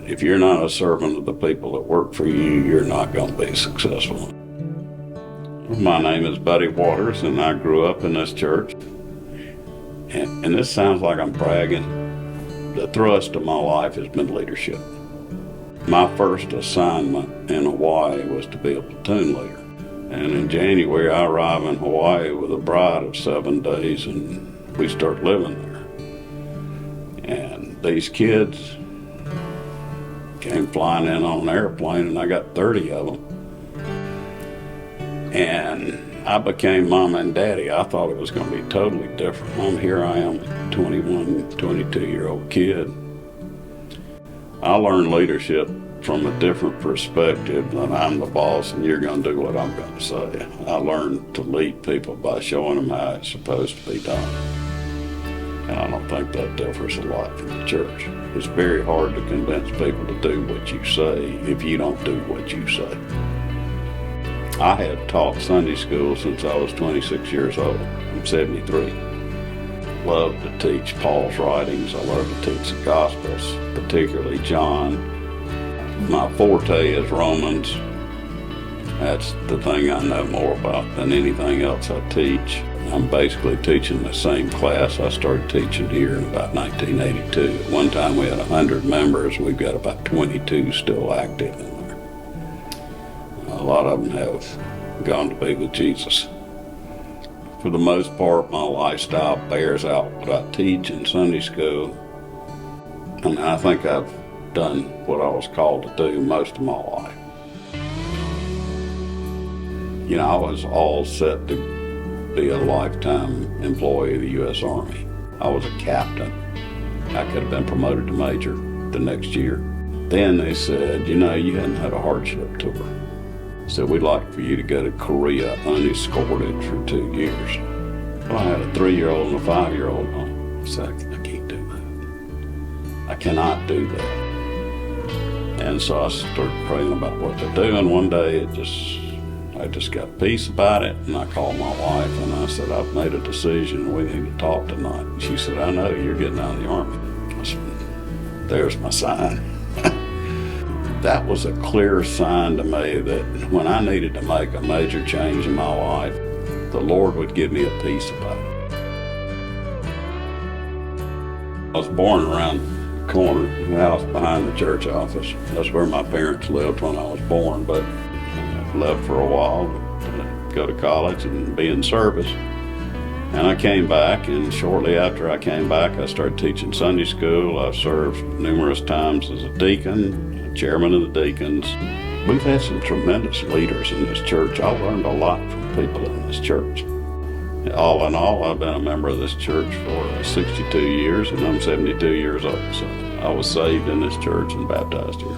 If you're not a servant of the people that work for you, you're not going to be successful. My name is Buddy Waters, and I grew up in this church. And this sounds like I'm bragging. The thrust of my life has been leadership. My first assignment in Hawaii was to be a platoon leader. And in January, I arrived in Hawaii with a bride of 7 days, and we start living there. And these kids came flying in on an airplane, and I got 30 of them. And I became mom and daddy. I thought it was going to be totally different. Here I am, a 21, 22-year-old kid. I learned leadership from a different perspective than I'm the boss and you're going to do what I'm going to say. I learned to lead people by showing them how it's supposed to be done. And I don't think that differs a lot from the church. It's very hard to convince people to do what you say if you don't do what you say. I have taught Sunday school since I was 26 years old. I'm 73. Love to teach Paul's writings. I love to teach the Gospels, particularly John. My forte is Romans. That's the thing I know more about than anything else I teach. I'm basically teaching the same class I started teaching here in about 1982. At one time we had 100 members. We've got about 22 still active in there. A lot of them have gone to be with Jesus. For the most part, my lifestyle bears out what I teach in Sunday school. And I think I've done what I was called to do most of my life. You know, I was all set to be a lifetime employee of the U.S. Army. I was a captain. I could have been promoted to major the next year. Then they said, you know, you hadn't had a hardship tour. So we'd like for you to go to Korea unescorted for 2 years. Well, I had a 3-year-old and a 5-year-old. I said, I can't do that. I cannot do that. And so I started praying about what to do, and one day I just got peace about it, and I called my wife and I said, I've made a decision, we need to talk tonight. And she said, I know, you're getting out of the Army. I said, there's my sign. That was a clear sign to me that when I needed to make a major change in my life, the Lord would give me a peace about it. I was born around the corner of the house behind the church office. That's where my parents lived when I was born, but I left for a while to go to college and be in service. And I came back, and shortly after I came back, I started teaching Sunday school. I've served numerous times as a deacon, chairman of the deacons. We've had some tremendous leaders in this church. I learned a lot from people in this church. All in all, I've been a member of this church for 62 years, and I'm 72 years old. So I was saved in this church and baptized here.